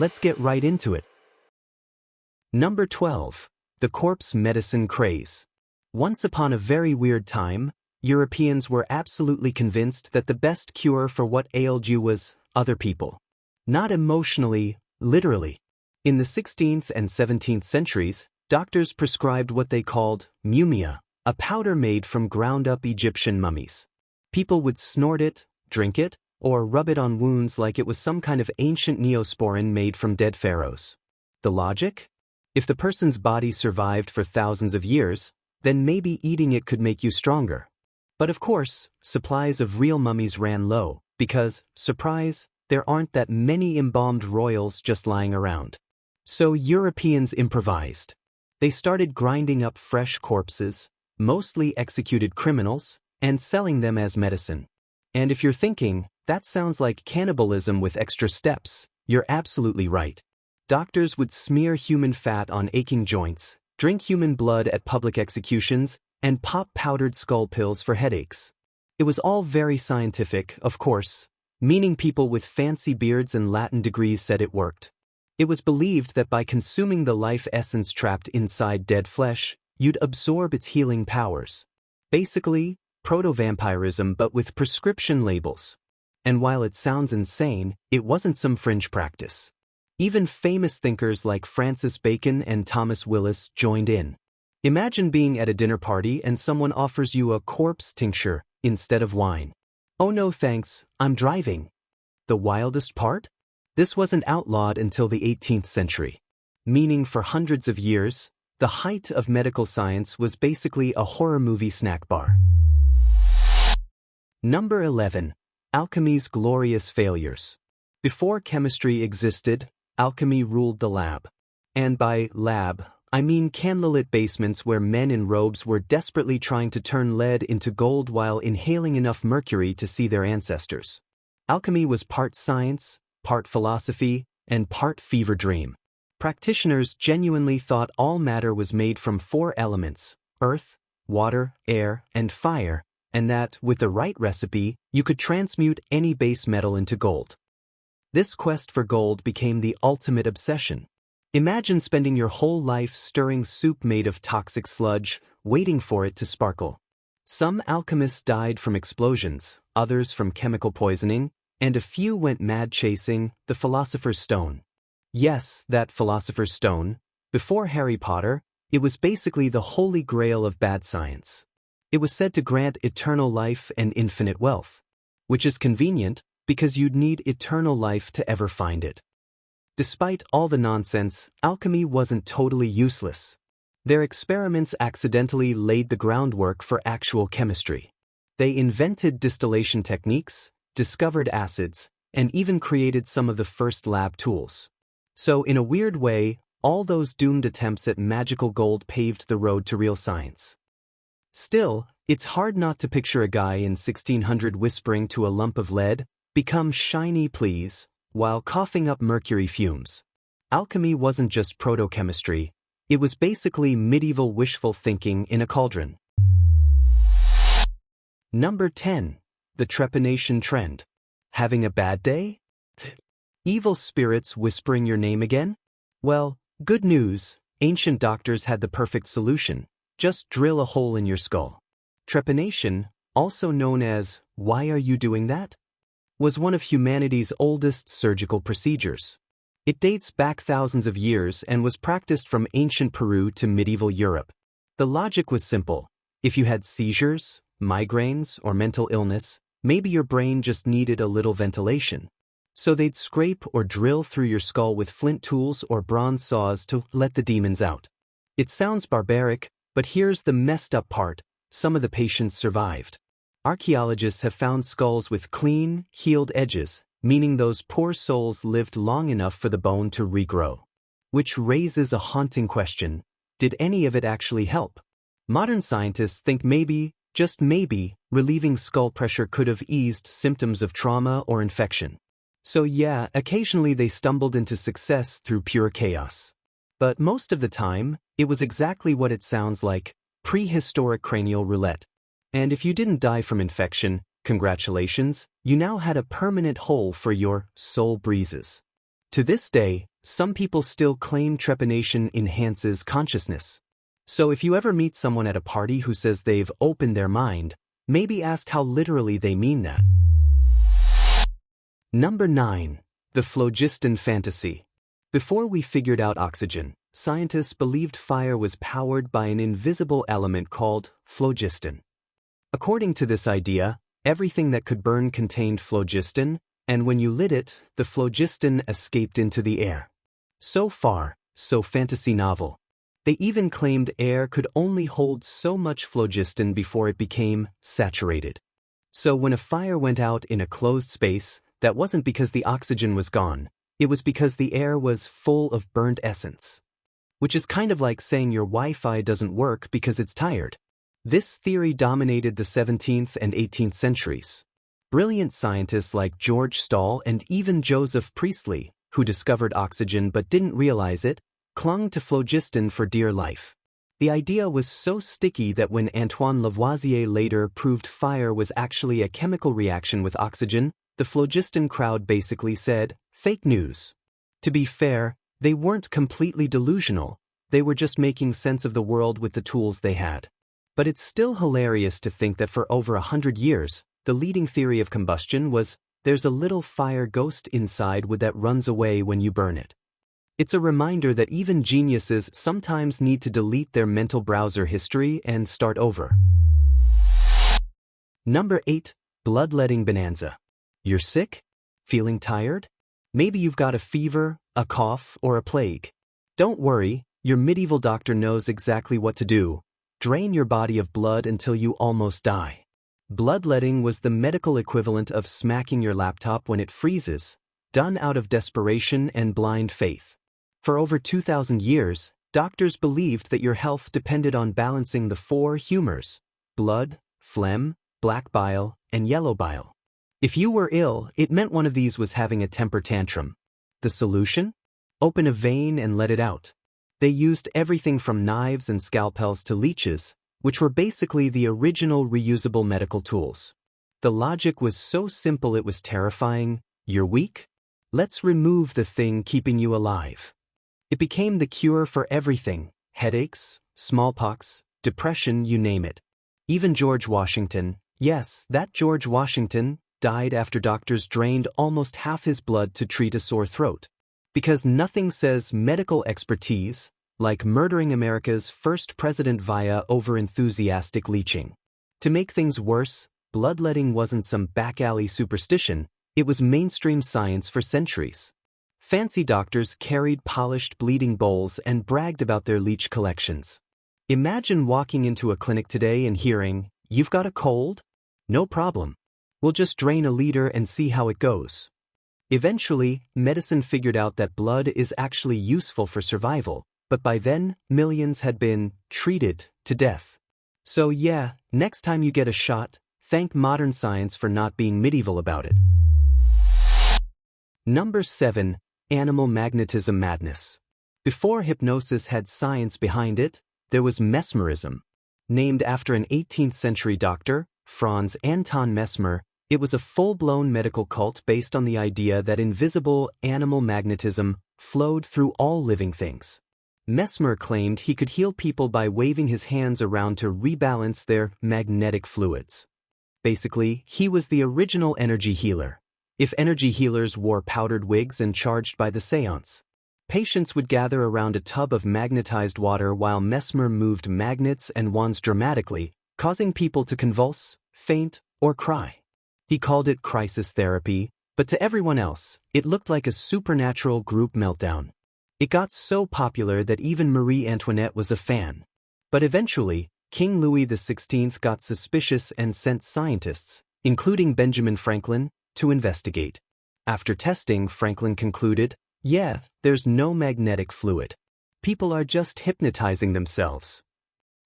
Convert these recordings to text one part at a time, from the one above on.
Let's get right into it. Number 12. The corpse medicine craze. Once upon a very weird time, Europeans were absolutely convinced that the best cure for what ailed you was other people. Not emotionally, literally. In the 16th and 17th centuries, doctors prescribed what they called mumia, a powder made from ground-up Egyptian mummies. People would snort it, drink it, or rub it on wounds like it was some kind of ancient neosporin made from dead pharaohs. The logic? If the person's body survived for thousands of years, then maybe eating it could make you stronger. But of course, supplies of real mummies ran low, because, surprise, there aren't that many embalmed royals just lying around. So Europeans improvised. They started grinding up fresh corpses, mostly executed criminals, and selling them as medicine. And if you're thinking, that sounds like cannibalism with extra steps, you're absolutely right. Doctors would smear human fat on aching joints, drink human blood at public executions, and pop powdered skull pills for headaches. It was all very scientific, of course, meaning people with fancy beards and Latin degrees said it worked. It was believed that by consuming the life essence trapped inside dead flesh, you'd absorb its healing powers. Basically, proto-vampirism but with prescription labels. And while it sounds insane, it wasn't some fringe practice. Even famous thinkers like Francis Bacon and Thomas Willis joined in. Imagine being at a dinner party and someone offers you a corpse tincture instead of wine. Oh no thanks, I'm driving. The wildest part? This wasn't outlawed until the 18th century. Meaning for hundreds of years, the height of medical science was basically a horror movie snack bar. Number 11. Alchemy's glorious failures. Before chemistry existed, alchemy ruled the lab. And by lab, I mean candlelit basements where men in robes were desperately trying to turn lead into gold while inhaling enough mercury to see their ancestors. Alchemy was part science, part philosophy, and part fever dream. Practitioners genuinely thought all matter was made from 4 elements: earth, water, air, and fire, and that, with the right recipe, you could transmute any base metal into gold. This quest for gold became the ultimate obsession. Imagine spending your whole life stirring soup made of toxic sludge, waiting for it to sparkle. Some alchemists died from explosions, others from chemical poisoning, and a few went mad chasing the Philosopher's Stone. Yes, that Philosopher's Stone. Before Harry Potter, it was basically the holy grail of bad science. It was said to grant eternal life and infinite wealth. Which is convenient, because you'd need eternal life to ever find it. Despite all the nonsense, alchemy wasn't totally useless. Their experiments accidentally laid the groundwork for actual chemistry. They invented distillation techniques, discovered acids, and even created some of the first lab tools. So in a weird way, all those doomed attempts at magical gold paved the road to real science. Still, it's hard not to picture a guy in 1600 whispering to a lump of lead, "Become shiny please," while coughing up mercury fumes. Alchemy wasn't just proto-chemistry, it was basically medieval wishful thinking in a cauldron. Number 10. The Trepanation Trend. Having a bad day? Evil spirits whispering your name again? Well, good news, ancient doctors had the perfect solution. Just drill a hole in your skull. Trepanation, also known as "why are you doing that?" was one of humanity's oldest surgical procedures. It dates back thousands of years and was practiced from ancient Peru to medieval Europe. The logic was simple. If you had seizures, migraines, or mental illness, maybe your brain just needed a little ventilation. So they'd scrape or drill through your skull with flint tools or bronze saws to let the demons out. It sounds barbaric, but here's the messed up part: some of the patients survived. Archaeologists have found skulls with clean, healed edges, meaning those poor souls lived long enough for the bone to regrow. Which raises a haunting question: did any of it actually help? Modern scientists think maybe, just maybe, relieving skull pressure could have eased symptoms of trauma or infection. So yeah, occasionally they stumbled into success through pure chaos. But most of the time, it was exactly what it sounds like: prehistoric cranial roulette. And if you didn't die from infection, congratulations, you now had a permanent hole for your soul breezes. To this day, some people still claim trepanation enhances consciousness. So if you ever meet someone at a party who says they've opened their mind, maybe ask how literally they mean that. Number 9. The Phlogiston Fantasy. Before we figured out oxygen, scientists believed fire was powered by an invisible element called phlogiston. According to this idea, everything that could burn contained phlogiston, and when you lit it, the phlogiston escaped into the air. So far, so fantasy novel. They even claimed air could only hold so much phlogiston before it became saturated. So when a fire went out in a closed space, that wasn't because the oxygen was gone, it was because the air was full of burnt essence. Which is kind of like saying your Wi-Fi doesn't work because it's tired. This theory dominated the 17th and 18th centuries. Brilliant scientists like George Stahl and even Joseph Priestley, who discovered oxygen but didn't realize it, clung to phlogiston for dear life. The idea was so sticky that when Antoine Lavoisier later proved fire was actually a chemical reaction with oxygen, the phlogiston crowd basically said, "Fake news." To be fair, they weren't completely delusional, they were just making sense of the world with the tools they had. But it's still hilarious to think that for over 100 years, the leading theory of combustion was, there's a little fire ghost inside that runs away when you burn it. It's a reminder that even geniuses sometimes need to delete their mental browser history and start over. Number 8. Bloodletting Bonanza. You're sick? Feeling tired? Maybe you've got a fever, a cough, or a plague. Don't worry, your medieval doctor knows exactly what to do. Drain your body of blood until you almost die. Bloodletting was the medical equivalent of smacking your laptop when it freezes, done out of desperation and blind faith. For over 2,000 years, doctors believed that your health depended on balancing the 4 humors: blood, phlegm, black bile, and yellow bile. If you were ill, it meant one of these was having a temper tantrum. The solution? Open a vein and let it out. They used everything from knives and scalpels to leeches, which were basically the original reusable medical tools. The logic was so simple it was terrifying. You're weak? Let's remove the thing keeping you alive. It became the cure for everything: headaches, smallpox, depression, you name it. Even George Washington, yes, that George Washington, died after doctors drained almost half his blood to treat a sore throat. Because nothing says medical expertise like murdering America's first president via over-enthusiastic leeching. To make things worse, bloodletting wasn't some back-alley superstition, it was mainstream science for centuries. Fancy doctors carried polished bleeding bowls and bragged about their leech collections. Imagine walking into a clinic today and hearing, "You've got a cold? No problem. We'll just drain a liter and see how it goes." Eventually, medicine figured out that blood is actually useful for survival, but by then, millions had been treated to death. So yeah, next time you get a shot, thank modern science for not being medieval about it. Number 7. Animal magnetism madness. Before hypnosis had science behind it, there was mesmerism. Named after an 18th century doctor, Franz Anton Mesmer, it was a full-blown medical cult based on the idea that invisible animal magnetism flowed through all living things. Mesmer claimed he could heal people by waving his hands around to rebalance their magnetic fluids. Basically, he was the original energy healer. If energy healers wore powdered wigs and charged by the seance, patients would gather around a tub of magnetized water while Mesmer moved magnets and wands dramatically, causing people to convulse, faint, or cry. He called it crisis therapy, but to everyone else, it looked like a supernatural group meltdown. It got so popular that even Marie Antoinette was a fan. But eventually, King Louis XVI got suspicious and sent scientists, including Benjamin Franklin, to investigate. After testing, Franklin concluded, yeah, there's no magnetic fluid. People are just hypnotizing themselves.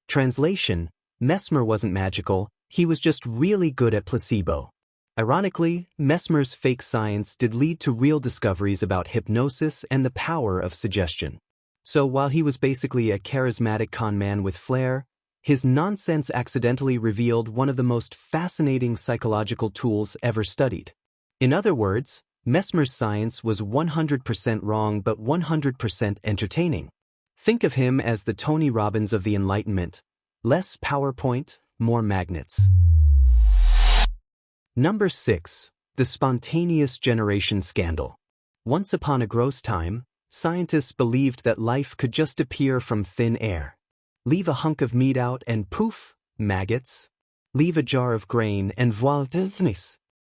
Translation: Mesmer wasn't magical, he was just really good at placebo. Ironically, Mesmer's fake science did lead to real discoveries about hypnosis and the power of suggestion. So while he was basically a charismatic con man with flair, his nonsense accidentally revealed one of the most fascinating psychological tools ever studied. In other words, Mesmer's science was 100% wrong but 100% entertaining. Think of him as the Tony Robbins of the Enlightenment. Less PowerPoint, more magnets. Number 6. The Spontaneous Generation Scandal. Once upon a gross time, scientists believed that life could just appear from thin air. Leave a hunk of meat out and poof, maggots. Leave a jar of grain and voila.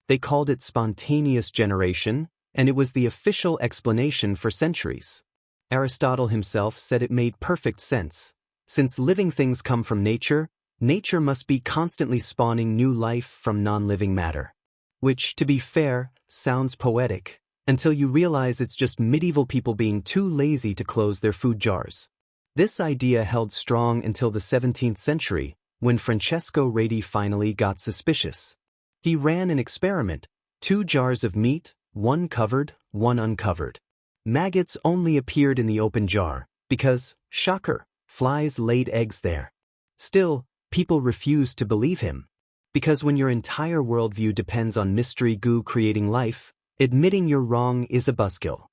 They called it spontaneous generation, and it was the official explanation for centuries. Aristotle himself said it made perfect sense. Since living things come from nature, nature must be constantly spawning new life from non-living matter. Which, to be fair, sounds poetic, until you realize it's just medieval people being too lazy to close their food jars. This idea held strong until the 17th century, when Francesco Redi finally got suspicious. He ran an experiment: 2 jars of meat, one covered, one uncovered. Maggots only appeared in the open jar, because, shocker, flies laid eggs there. Still, people refused to believe him. Because when your entire worldview depends on mystery goo creating life, admitting you're wrong is a buzzkill.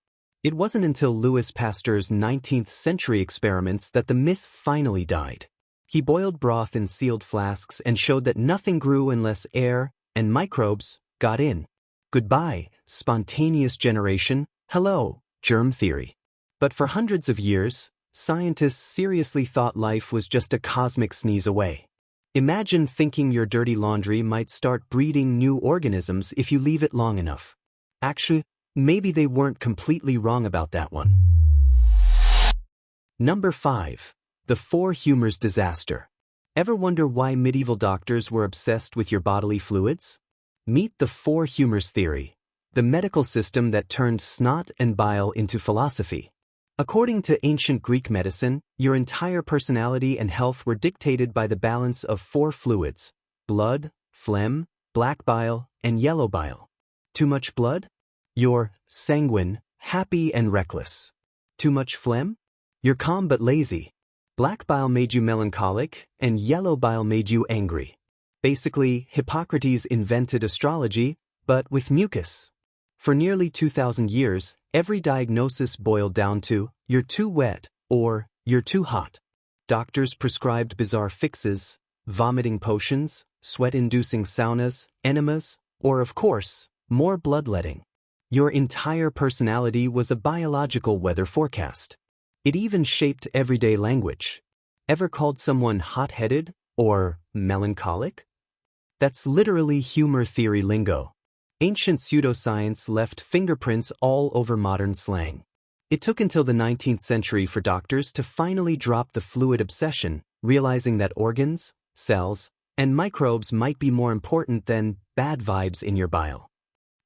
It wasn't until Louis Pasteur's 19th century experiments that the myth finally died. He boiled broth in sealed flasks and showed that nothing grew unless air and microbes got in. Goodbye, spontaneous generation, hello, germ theory. But for hundreds of years, scientists seriously thought life was just a cosmic sneeze away. Imagine thinking your dirty laundry might start breeding new organisms if you leave it long enough. Actually, maybe they weren't completely wrong about that one. Number 5. The 4 humors disaster. Ever wonder why medieval doctors were obsessed with your bodily fluids? Meet the 4 humors theory, the medical system that turned snot and bile into philosophy. According to ancient Greek medicine, your entire personality and health were dictated by the balance of 4 fluids: blood, phlegm, black bile, and yellow bile. Too much blood? You're sanguine, happy and reckless. Too much phlegm? You're calm but lazy. Black bile made you melancholic, and yellow bile made you angry. Basically, Hippocrates invented astrology, but with mucus. For nearly 2,000 years, every diagnosis boiled down to, you're too wet, or, you're too hot. Doctors prescribed bizarre fixes: vomiting potions, sweat-inducing saunas, enemas, or of course, more bloodletting. Your entire personality was a biological weather forecast. It even shaped everyday language. Ever called someone hot-headed or melancholic? That's literally humor theory lingo. Ancient pseudoscience left fingerprints all over modern slang. It took until the 19th century for doctors to finally drop the fluid obsession, realizing that organs, cells, and microbes might be more important than bad vibes in your bile.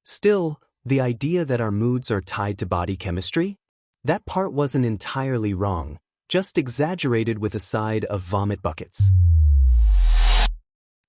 Still, the idea that our moods are tied to body chemistry? That part wasn't entirely wrong, just exaggerated with a side of vomit buckets.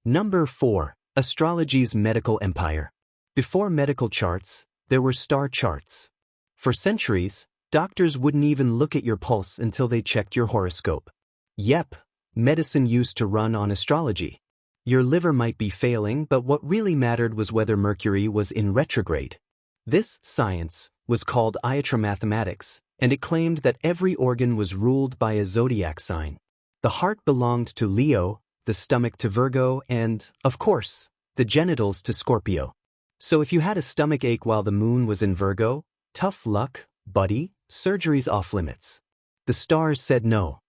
Number 4. Astrology's medical empire. Before medical charts, there were star charts. For centuries, doctors wouldn't even look at your pulse until they checked your horoscope. Yep, medicine used to run on astrology. Your liver might be failing, but what really mattered was whether Mercury was in retrograde. This science was called iatromathematics, and it claimed that every organ was ruled by a zodiac sign. The heart belonged to Leo, the stomach to Virgo, and, of course, the genitals to Scorpio. So if you had a stomach ache while the moon was in Virgo, tough luck, buddy, surgery's off limits. The stars said no.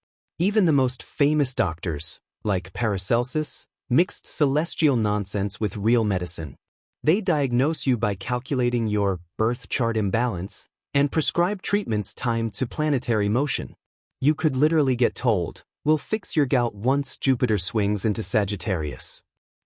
Even the most famous doctors, like Paracelsus, mixed celestial nonsense with real medicine. They diagnose you by calculating your birth chart imbalance and prescribe treatments timed to planetary motion. You could literally get told, we'll fix your gout once Jupiter swings into Sagittarius.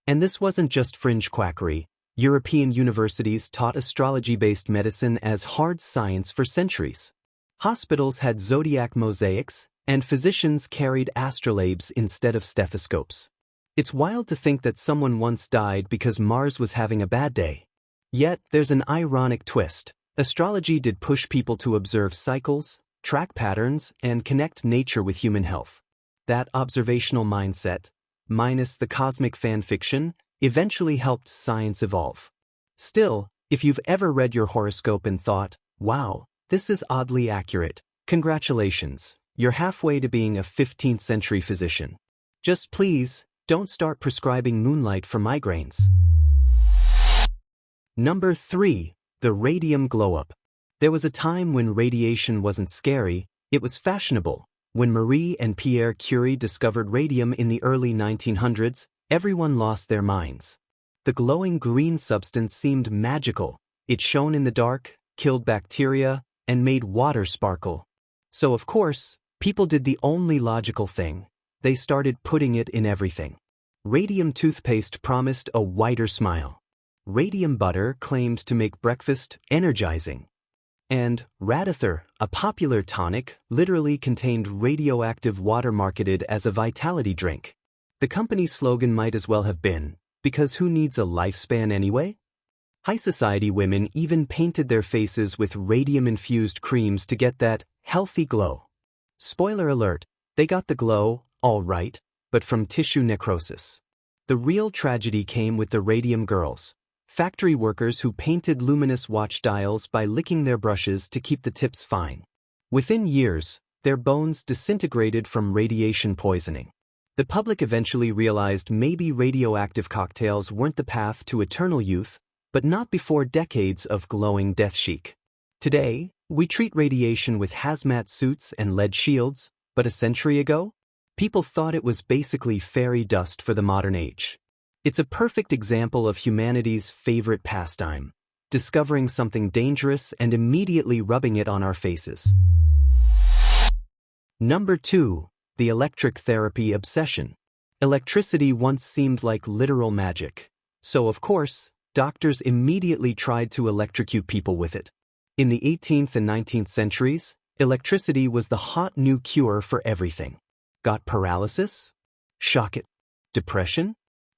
And this wasn't just fringe quackery. European universities taught astrology-based medicine as hard science for centuries. Hospitals had zodiac mosaics, and physicians carried astrolabes instead of stethoscopes. It's wild to think that someone once died because Mars was having a bad day. Yet, there's an ironic twist. Astrology did push people to observe cycles, track patterns, and connect nature with human health. That observational mindset, minus the cosmic fan fiction, eventually helped science evolve. Still, If you've ever read your horoscope and thought, wow, this is oddly accurate, congratulations, you're halfway to being a 15th century physician. Just please, don't start prescribing moonlight for migraines. Number 3. The Radium Glow-Up. There was a time when radiation wasn't scary, it was fashionable. When Marie and Pierre Curie discovered radium in the early 1900s, everyone lost their minds. The glowing green substance seemed magical. It shone in the dark, killed bacteria, and made water sparkle. So of course, people did the only logical thing. They started putting it in everything. Radium toothpaste promised a whiter smile. Radium butter claimed to make breakfast energizing. And Radither, a popular tonic, literally contained radioactive water marketed as a vitality drink. The company's slogan might as well have been, because who needs a lifespan anyway? High society women even painted their faces with radium-infused creams to get that healthy glow. Spoiler alert, they got the glow, all right, but from tissue necrosis. The real tragedy came with the radium girls. Factory workers who painted luminous watch dials by licking their brushes to keep the tips fine. Within years, their bones disintegrated from radiation poisoning. The public eventually realized maybe radioactive cocktails weren't the path to eternal youth, but not before decades of glowing death chic. Today, we treat radiation with hazmat suits and lead shields, but a century ago, people thought it was basically fairy dust for the modern age. It's a perfect example of humanity's favorite pastime, discovering something dangerous and immediately rubbing it on our faces. Number 2. The electric therapy obsession. Electricity once seemed like literal magic. So of course, doctors immediately tried to electrocute people with it. In the 18th and 19th centuries, electricity was the hot new cure for everything. Got paralysis? Shock it. Depression?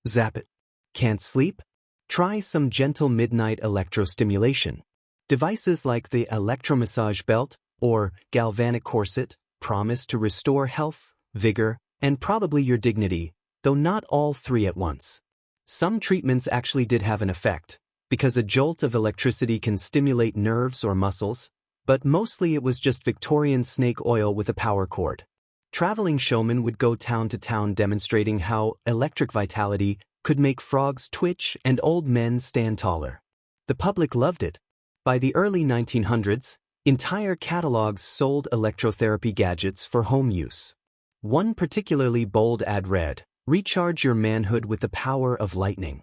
Zap it. Can't sleep? Try some gentle midnight electrostimulation. Devices like the electromassage belt or galvanic corset promise to restore health, vigor, and probably your dignity, though not all three at once. Some treatments actually did have an effect, because a jolt of electricity can stimulate nerves or muscles, but mostly it was just Victorian snake oil with a power cord. Traveling showmen would go town to town demonstrating how electric vitality could make frogs twitch and old men stand taller. The public loved it. By the early 1900s, entire catalogs sold electrotherapy gadgets for home use. One particularly bold ad read, "Recharge your manhood with the power of lightning."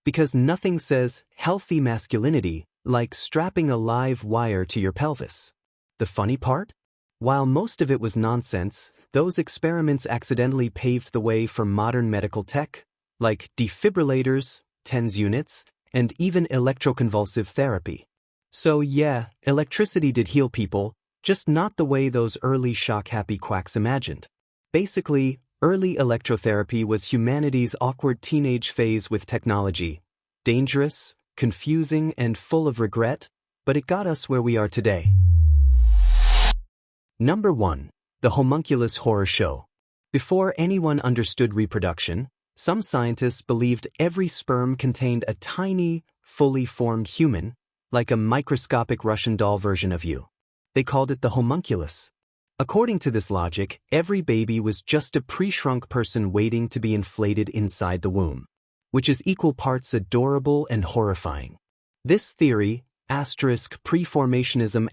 Because nothing says healthy masculinity like strapping a live wire to your pelvis. The funny part? While most of it was nonsense, those experiments accidentally paved the way for modern medical tech, like defibrillators, TENS units, and even electroconvulsive therapy. So yeah, electricity did heal people, just not the way those early shock-happy quacks imagined. Basically, early electrotherapy was humanity's awkward teenage phase with technology. Dangerous, confusing, and full of regret, but it got us where we are today. Number 1. The Homunculus Horror Show. Before anyone understood reproduction, some scientists believed every sperm contained a tiny, fully formed human, like a microscopic Russian doll version of you. They called it the homunculus. According to this logic, every baby was just a pre-shrunk person waiting to be inflated inside the womb, which is equal parts adorable and horrifying. This theory, preformationism,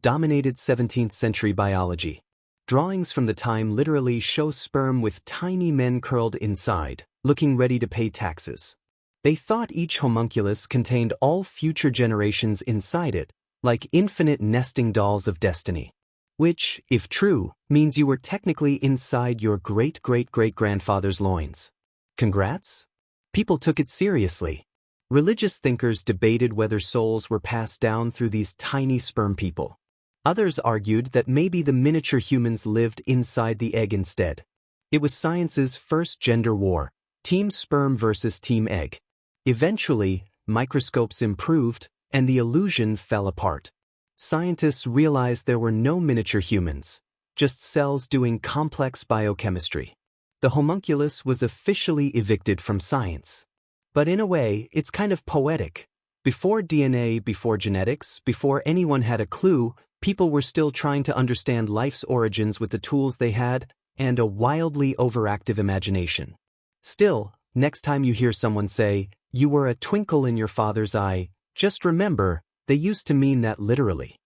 dominated 17th century biology. Drawings from the time literally show sperm with tiny men curled inside, looking ready to pay taxes. They thought each homunculus contained all future generations inside it, like infinite nesting dolls of destiny. Which, if true, means you were technically inside your great-great-great-grandfather's loins. Congrats? People took it seriously. Religious thinkers debated whether souls were passed down through these tiny sperm people. Others argued that maybe the miniature humans lived inside the egg instead. It was science's first gender war, team sperm versus team egg. Eventually, microscopes improved, and the illusion fell apart. Scientists realized there were no miniature humans, just cells doing complex biochemistry. The homunculus was officially evicted from science. But in a way, it's kind of poetic. Before DNA, before genetics, before anyone had a clue, people were still trying to understand life's origins with the tools they had and a wildly overactive imagination. Still, next time you hear someone say, "You were a twinkle in your father's eye," just remember, they used to mean that literally.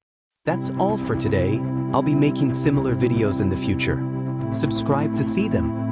That's all for today. I'll be making similar videos in the future. Subscribe to see them.